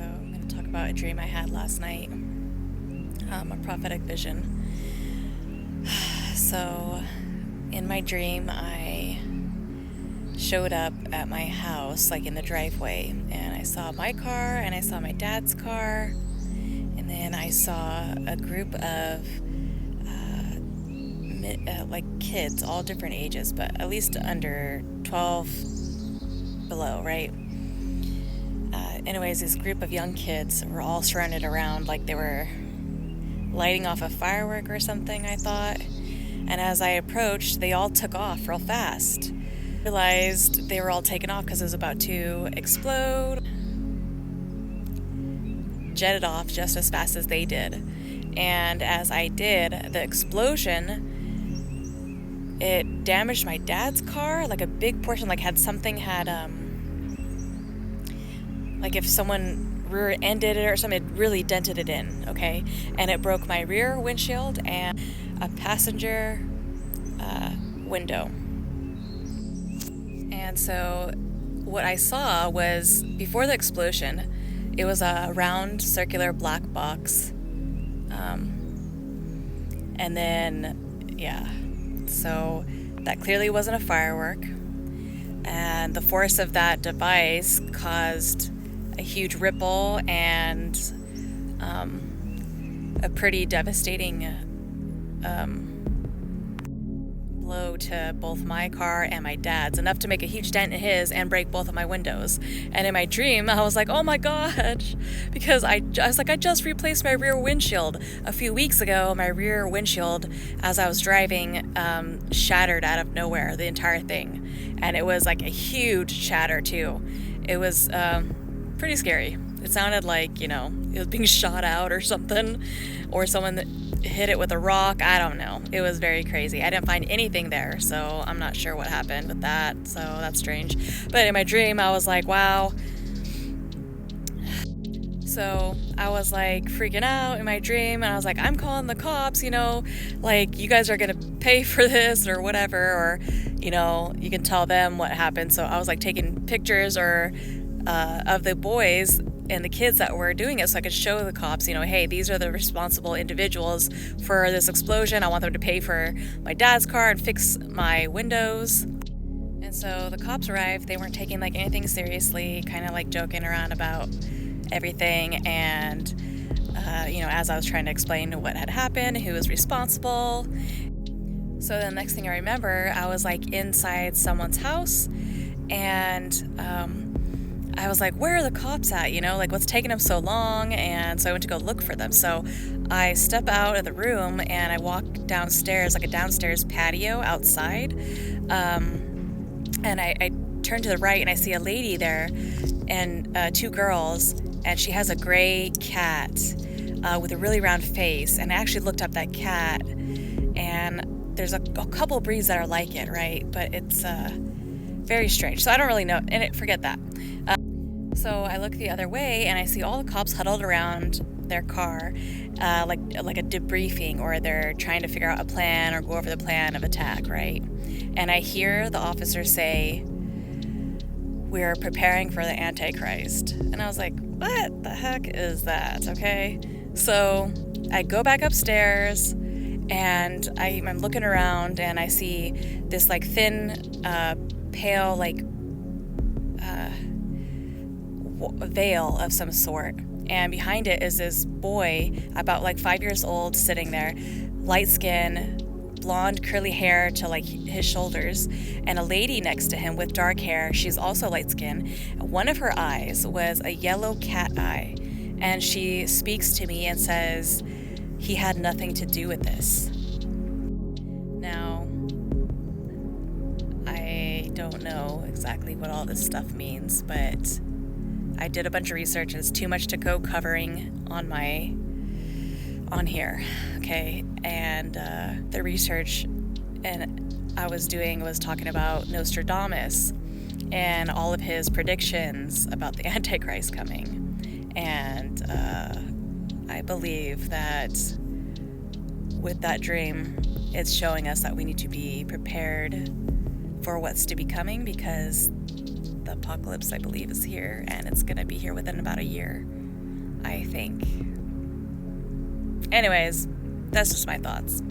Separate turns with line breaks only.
So I'm going to talk about a dream I had last night, a prophetic vision. So in my dream, I showed up at my house, like in the driveway, and I saw my car and I saw my dad's car, and then I saw a group of like kids, all different ages, but at least under 12 below, right? Anyways, this group of young kids were all surrounded around like they were lighting off a firework or something, I thought. And as I approached, they all took off real fast. I realized they were all taken off because it was about to explode. Jetted off just as fast as they did. And as I did, the explosion, it damaged my dad's car, like a big portion, like like if someone rear-ended it or something, it really dented it in, okay? And it broke my rear windshield and a passenger window. And so what I saw was, before the explosion, it was a round circular black box. And then, so that clearly wasn't a firework. And the force of that device caused a huge ripple and a pretty devastating blow to both my car and my dad's, enough to make a huge dent in his and break both of my windows. And in my dream, I was like, oh my gosh, because I was like, I just replaced my rear windshield. A few weeks ago, my rear windshield, as I was driving, shattered out of nowhere, the entire thing. And it was like a huge shatter too. It was pretty scary. It sounded like, it was being shot out or something, or someone that hit it with a rock. I don't know. It was very crazy. I didn't find anything there, so I'm not sure what happened with that, so that's strange. But in my dream, I was like, wow. So I was like freaking out in my dream, and I was like, I'm calling the cops, like, you guys are gonna pay for this or whatever, or, you can tell them what happened. So I was like taking pictures of the boys and the kids that were doing it, so I could show the cops, hey, these are the responsible individuals for this explosion. I want them to pay for my dad's car and fix my windows. And so the cops arrived. They weren't taking like anything seriously, kind of like joking around about everything. And as I was trying to explain what had happened, who was responsible. So the next thing I remember, I was like inside someone's house, and I was like, where are the cops at? Like, what's taking them so long? And so I went to go look for them. So I step out of the room and I walk downstairs, like a downstairs patio outside. And I turn to the right and I see a lady there and two girls, and she has a gray cat with a really round face. And I actually looked up that cat, and there's a couple breeds that are like it, right? But it's very strange. So I don't really know. And forget that. So I look the other way and I see all the cops huddled around their car, like a debriefing, or they're trying to figure out a plan or go over the plan of attack, right? And I hear the officer say, we're preparing for the Antichrist. And I was like, what the heck is that? Okay. So I go back upstairs and I'm looking around, and I see this like thin, pale, like veil of some sort, and behind it is this boy about like 5 years old sitting there, light skin, blonde curly hair to like his shoulders, and a lady next to him with dark hair. She's also light skin. One of her eyes was a yellow cat eye, and she speaks to me and says he had nothing to do with this. Now, I don't know exactly what all this stuff means, but I did a bunch of research, and it's too much to go covering on here, okay? And the research I was doing was talking about Nostradamus and all of his predictions about the Antichrist coming. And I believe that with that dream, it's showing us that we need to be prepared for what's to be coming, because the apocalypse, I believe, is here, and it's going to be here within about a year. I think. Anyways, that's just my thoughts.